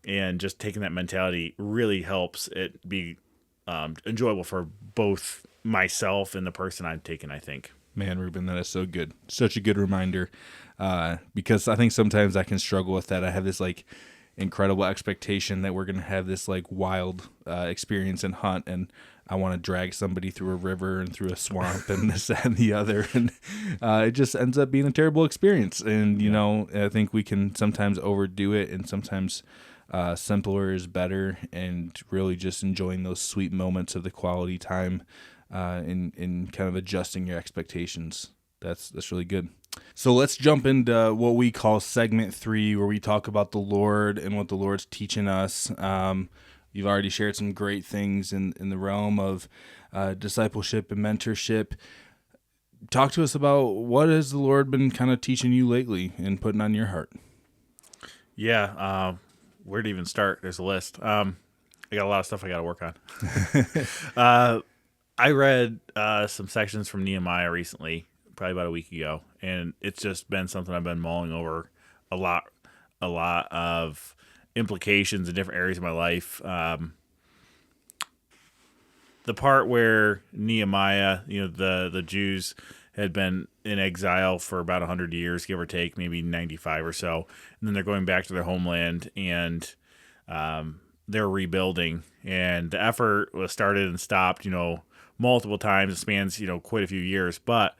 And just taking that mentality really helps it be enjoyable for both myself and the person I'm taking, I think. Man, Reuben, that is so good. Such a good reminder, because I think sometimes I can struggle with that. I have this incredible expectation that we're going to have this wild experience and hunt, and I want to drag somebody through a river and through a swamp and this, that, and the other, and it just ends up being a terrible experience. And I think we can sometimes overdo it, and sometimes simpler is better, and really just enjoying those sweet moments of the quality time, in kind of adjusting your expectations. That's really good. So let's jump into what we call segment 3, where we talk about the Lord and what the Lord's teaching us. You've already shared some great things in the realm of discipleship and mentorship. Talk to us about what has the Lord been kind of teaching you lately and putting on your heart. Yeah. Where to even start? There's a list. I got a lot of stuff I got to work on. I read some sections from Nehemiah recently, probably about a week ago, and it's just been something I've been mulling over a lot of implications in different areas of my life. The part where Nehemiah, the Jews had been in exile for about 100 years, give or take, maybe 95 or so, and then they're going back to their homeland, and they're rebuilding, and the effort was started and stopped, multiple times. It spans, quite a few years, but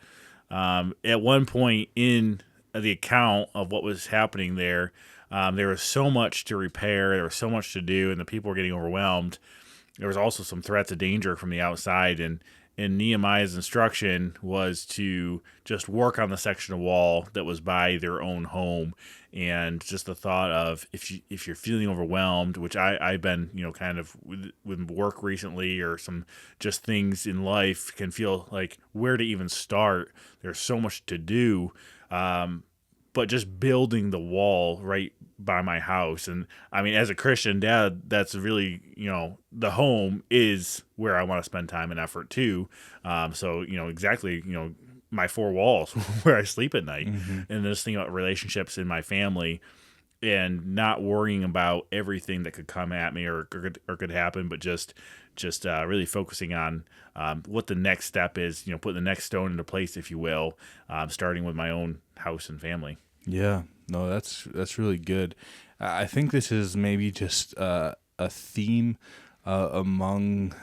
at one point in the account of what was happening there was so much to repair, there was so much to do, and the people were getting overwhelmed. There was also some threats of danger from the outside, and Nehemiah's instruction was to just work on the section of wall that was by their own home. And just the thought of if you're feeling overwhelmed, which I've been, kind of with work recently, or some just things in life, can feel like where to even start. There's so much to do. But just building the wall right by my house. And I mean, as a Christian dad, that's really, the home is where I want to spend time and effort too. So, exactly, my four walls where I sleep at night. Mm-hmm. And just thinking about relationships in my family and not worrying about everything that could come at me or could happen, but just really focusing on what the next step is, putting the next stone into place, if you will, starting with my own house and family. Yeah, no, that's really good. I think this is maybe just a theme among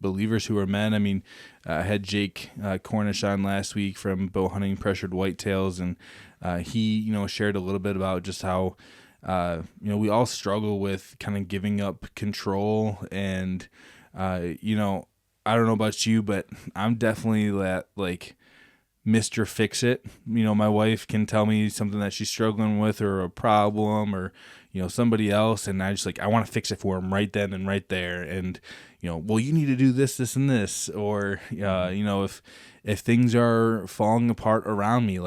believers who are men. I mean, I had Jake Cornish on last week from Bow Hunting Pressured Whitetails, and he, shared a little bit about just how, we all struggle with kind of giving up control. And, I don't know about you, but I'm definitely that, like, Mr. Fix-It. My wife can tell me something that she's struggling with or a problem or, somebody else. And I just I want to fix it for them right then and right there. And, well, you need to do this, this, and this. Or, if things are falling apart around me,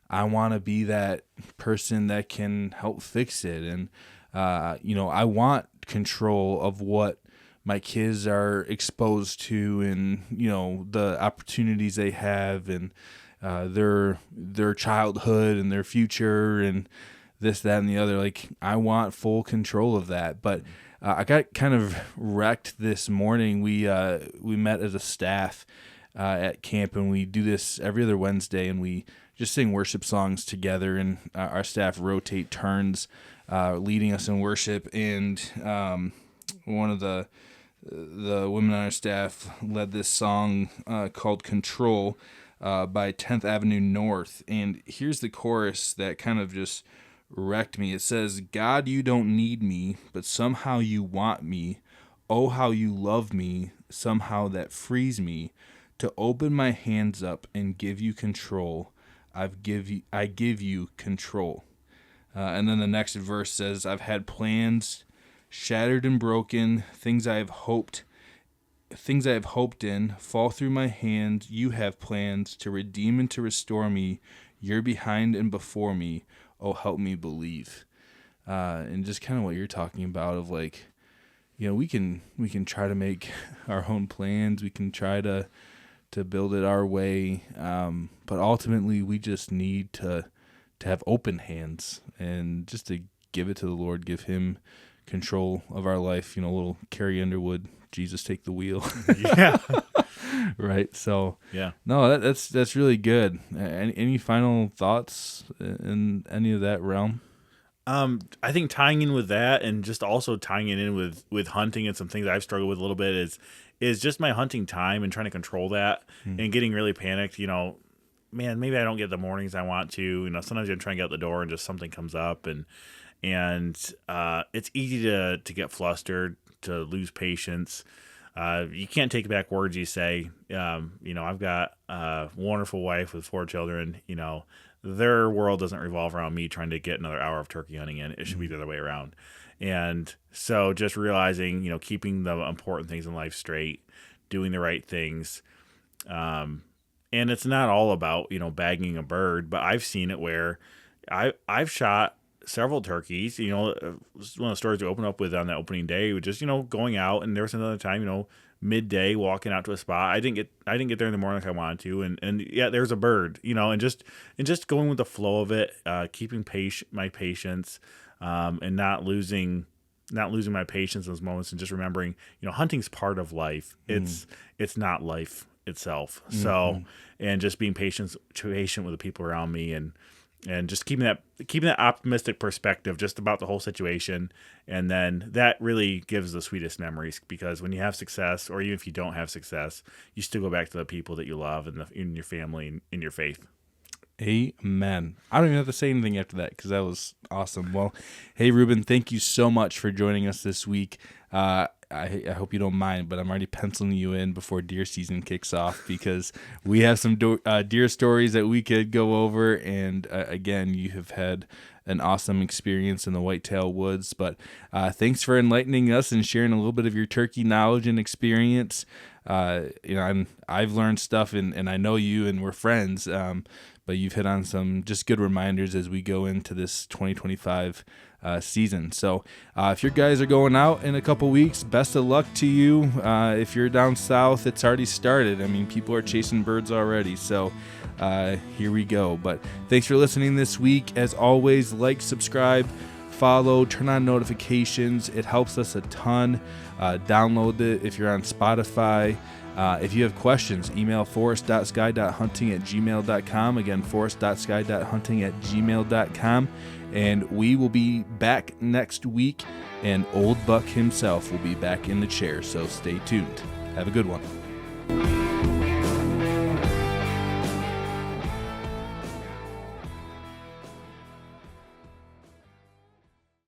I want to be that person that can help fix it. And, I want control of what my kids are exposed to, and the opportunities they have, and their childhood and their future, and this, that, and the other. I want full control of that. But I got kind of wrecked this morning. We met as a staff at camp, and we do this every other Wednesday, and we just sing worship songs together, and our staff rotate turns leading us in worship. And one of the women on our staff led this song called Control by 10th Avenue North. And here's the chorus that kind of just wrecked me. It says, "God, you don't need me, but somehow you want me. Oh, how you love me. Somehow that frees me to open my hands up and give you control. I give you control." And then the next verse says, "I've had plans shattered and broken, things I have hoped in, fall through my hand. You have plans to redeem and to restore me. You're behind and before me. Oh, help me believe." And just kind of what you're talking about of we can try to make our own plans. We can try to build it our way. But ultimately we just need to have open hands and just to give it to the Lord, give him control of our life. A little Carrie Underwood, Jesus take the wheel. Yeah. Right. So yeah, no, that's really good. Any final thoughts in any of that realm? I think tying in with that, and just also tying it in with hunting and some things I've struggled with a little bit is just my hunting time and trying to control that and getting really panicked. Man, maybe I don't get the mornings I want to. Sometimes I'm trying to get out the door and just something comes up, and it's easy to get flustered, to lose patience. You can't take back words you say. I've got a wonderful wife with 4 children. Their world doesn't revolve around me trying to get another hour of turkey hunting in. It should be the other way around. And so just realizing, keeping the important things in life straight, doing the right things. And it's not all about, bagging a bird, but I've seen it where I've shot several turkeys. You know, this is one of the stories we opened up with on that opening day. We just, you know, going out, and there was another time, you know, midday walking out to a spot. I didn't get there in the morning like I wanted to, and yeah, there's a bird, you know, and just going with the flow of it, keeping my patience, and not losing my patience in those moments, and just remembering, you know, hunting's part of life. It's not life itself. So, and just being patient with the people around me, and just keeping that optimistic perspective just about the whole situation. And then that really gives the sweetest memories, because when you have success, or even if you don't have success, you still go back to the people that you love, and in your family and in your faith. Amen. I don't even have to say anything after that, because that was awesome. Well, hey, Reuben, thank you so much for joining us this week. I hope you don't mind, but I'm already penciling you in before deer season kicks off, because we have some deer stories that we could go over. And again, you have had an awesome experience in the whitetail woods. But thanks for enlightening us and sharing a little bit of your turkey knowledge and experience. You know, and I've learned stuff, and I know you, and we're friends. But you've hit on some just good reminders as we go into this 2025 season. So if your guys are going out in a couple weeks, best of luck to you. If you're down south, it's already started. I mean, people are chasing birds already. So here we go. But thanks for listening this week. As always, like, subscribe, follow, turn on notifications. It helps us a ton. Download it if you're on Spotify. If you have questions, email forest.sky.hunting@gmail.com. Again, forest.sky.hunting@gmail.com. And we will be back next week, and Old Buck himself will be back in the chair. So stay tuned. Have a good one.